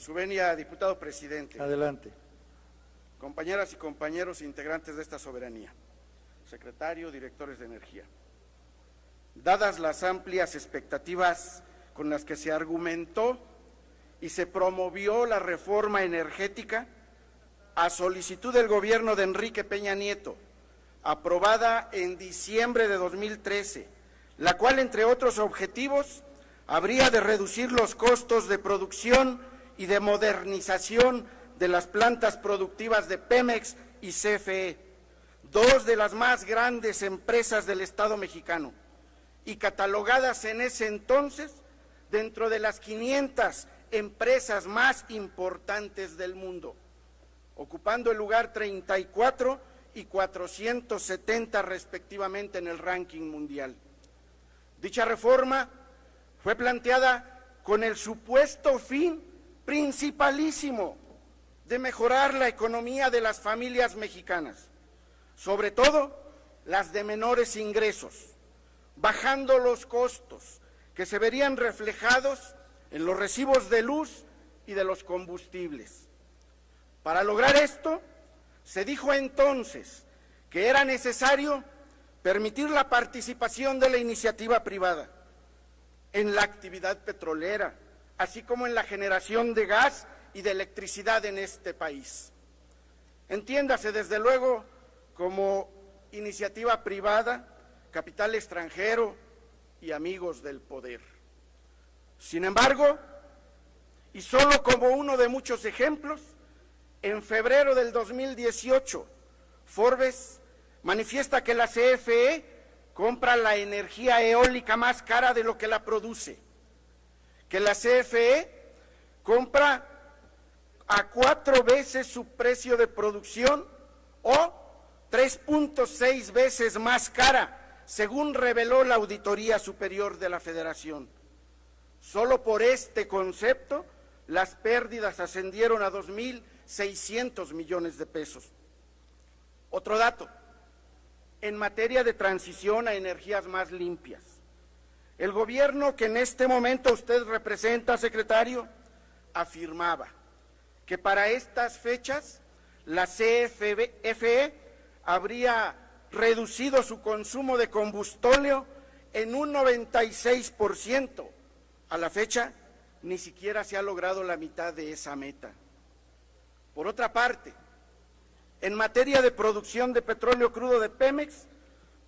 su venia, diputado presidente. Adelante. Compañeras y compañeros integrantes de esta soberanía, secretario, directores de energía. Dadas las amplias expectativas con las que se argumentó y se promovió la reforma energética, a solicitud del gobierno de Enrique Peña Nieto, aprobada en diciembre de 2013, la cual, entre otros objetivos, habría de reducir los costos de producción y de modernización de las plantas productivas de Pemex y CFE, dos de las más grandes empresas del Estado mexicano, y catalogadas en ese entonces dentro de las 500 empresas más importantes del mundo, ocupando el lugar 34 y 470 respectivamente en el ranking mundial. Dicha reforma fue planteada con el supuesto fin principalísimo de mejorar la economía de las familias mexicanas, sobre todo las de menores ingresos, bajando los costos que se verían reflejados en los recibos de luz y de los combustibles. Para lograr esto, se dijo entonces que era necesario permitir la participación de la iniciativa privada en la actividad petrolera, así como en la generación de gas y de electricidad en este país. Entiéndase, desde luego, como iniciativa privada, capital extranjero y amigos del poder. Sin embargo, y solo como uno de muchos ejemplos, en febrero del 2018, Forbes manifiesta que la CFE compra la energía eólica más cara de lo que la produce, que la CFE compra a 4 veces su precio de producción o 3.6 veces más cara, según reveló la Auditoría Superior de la Federación. Solo por este concepto, las pérdidas ascendieron a 2.600 millones de pesos. Otro dato, en materia de transición a energías más limpias. El gobierno que en este momento usted representa, secretario, afirmaba que para estas fechas la CFE habría reducido su consumo de combustóleo en un 96%. A la fecha, ni siquiera se ha logrado la mitad de esa meta. Por otra parte, en materia de producción de petróleo crudo de Pemex,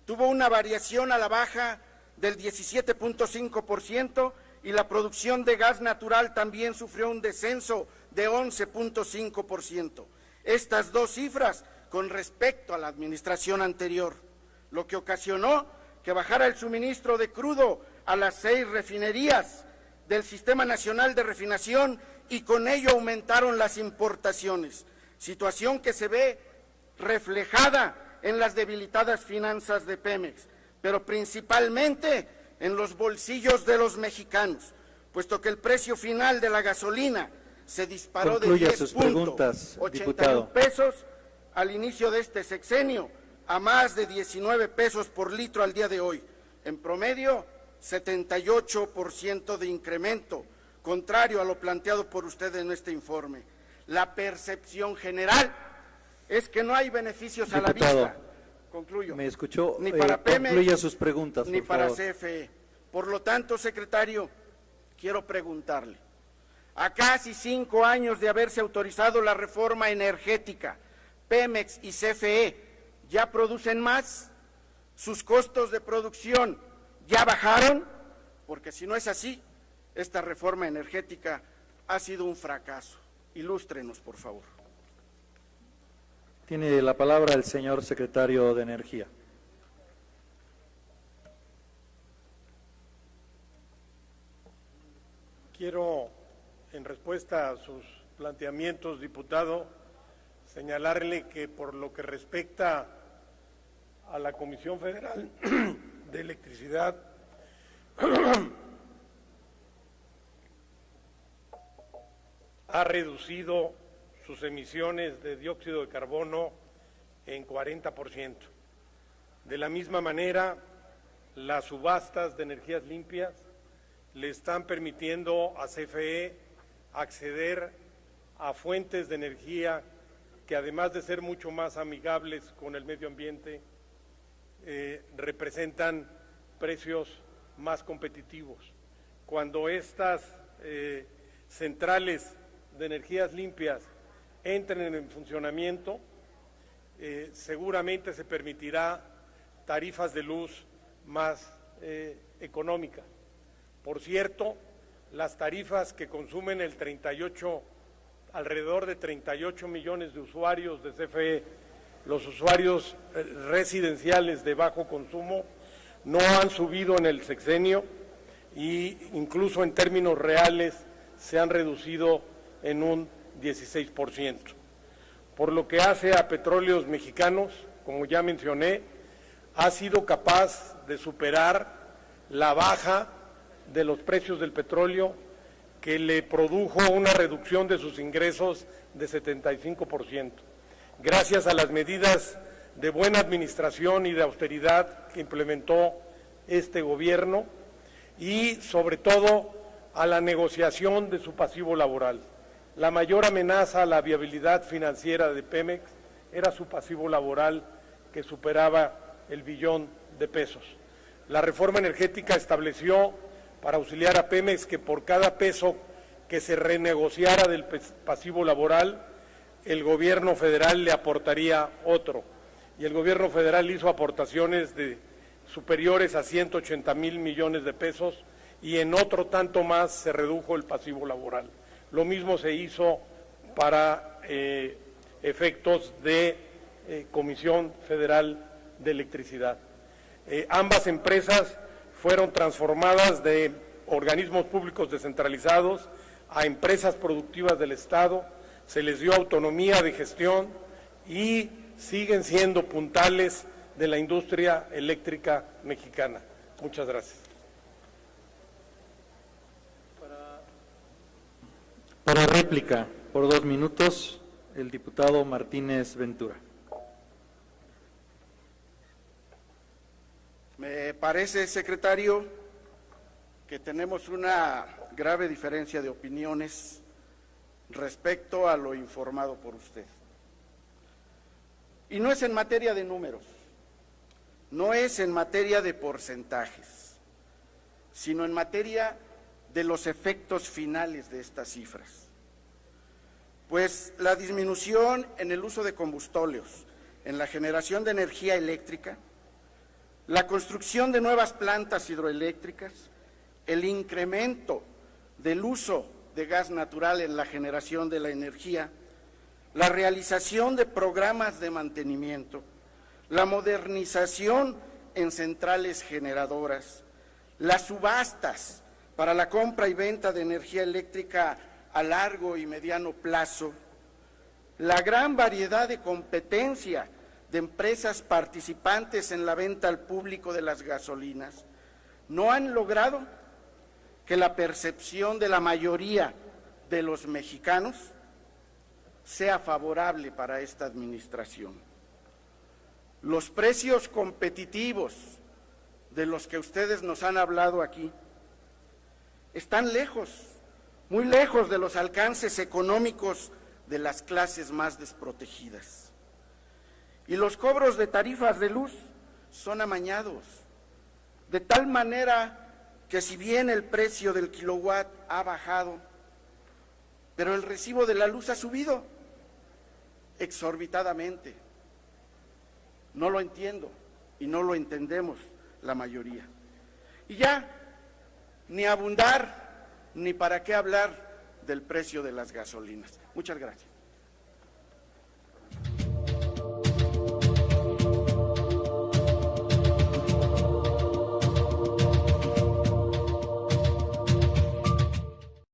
tuvo una variación a la baja del 17.5% y la producción de gas natural también sufrió un descenso de 11.5%. Estas dos cifras con respecto a la administración anterior, lo que ocasionó que bajara el suministro de crudo a las 6 refinerías del Sistema Nacional de Refinación y con ello aumentaron las importaciones, situación que se ve reflejada en las debilitadas finanzas de Pemex, pero principalmente en los bolsillos de los mexicanos, puesto que el precio final de la gasolina se disparó de 10.81 pesos al inicio de este sexenio a más de 19 pesos por litro al día de hoy, en promedio 78% de incremento, contrario a lo planteado por usted en este informe. La percepción general es que no hay beneficios a la vista. Concluyo. Me escuchó. Ni para Pemex, concluya sus preguntas, ni por para favor. CFE. Por lo tanto, secretario, quiero preguntarle, a casi 5 años de haberse autorizado la reforma energética, Pemex y CFE ya producen más, sus costos de producción ya bajaron, porque si no es así, esta reforma energética ha sido un fracaso. Ilústrenos, por favor. Tiene la palabra el señor secretario de Energía. Quiero, en respuesta a sus planteamientos, diputado, señalarle que por lo que respecta a la Comisión Federal de Electricidad, ha reducido sus emisiones de dióxido de carbono en 40%. De la misma manera, las subastas de energías limpias le están permitiendo a CFE acceder a fuentes de energía que, además de ser mucho más amigables con el medio ambiente, representan precios más competitivos. Cuando estas centrales de energías limpias entren en funcionamiento, seguramente se permitirá tarifas de luz más económicas. Por cierto, las tarifas que consumen alrededor de 38 millones de usuarios de CFE, los usuarios residenciales de bajo consumo, no han subido en el sexenio e incluso en términos reales se han reducido en un 16%. Por lo que hace a Petróleos Mexicanos, como ya mencioné, ha sido capaz de superar la baja de los precios del petróleo, que le produjo una reducción de sus ingresos de 75%. Gracias a las medidas de buena administración y de austeridad que implementó este gobierno y, sobre todo, a la negociación de su pasivo laboral. La mayor amenaza a la viabilidad financiera de Pemex era su pasivo laboral, que superaba el billón de pesos. La reforma energética estableció, para auxiliar a Pemex, que por cada peso que se renegociara del pasivo laboral, el gobierno federal le aportaría otro. Y el gobierno federal hizo aportaciones superiores a 180,000 millones de pesos, y en otro tanto más se redujo el pasivo laboral. Lo mismo se hizo para efectos de Comisión Federal de Electricidad. Ambas empresas fueron transformadas de organismos públicos descentralizados a empresas productivas del Estado, se les dio autonomía de gestión y siguen siendo puntales de la industria eléctrica mexicana. Muchas gracias. Para réplica, por 2 minutos, el diputado Martínez Ventura. Me parece, secretario, que tenemos una grave diferencia de opiniones respecto a lo informado por usted. Y no es en materia de números, no es en materia de porcentajes, sino en materia de los efectos finales de estas cifras. Pues la disminución en el uso de combustóleos, en la generación de energía eléctrica, la construcción de nuevas plantas hidroeléctricas, el incremento del uso de gas natural en la generación de la energía, la realización de programas de mantenimiento, la modernización en centrales generadoras, las subastas para la compra y venta de energía eléctrica a largo y mediano plazo, la gran variedad de competencia de empresas participantes en la venta al público de las gasolinas, no han logrado que la percepción de la mayoría de los mexicanos sea favorable para esta administración. Los precios competitivos de los que ustedes nos han hablado aquí están lejos, muy lejos de los alcances económicos de las clases más desprotegidas. Y los cobros de tarifas de luz son amañados, de tal manera que si bien el precio del kilowatt ha bajado, pero el recibo de la luz ha subido exorbitadamente. No lo entiendo y no lo entendemos la mayoría. Y ya, ni abundar, ni para qué hablar del precio de las gasolinas. Muchas gracias.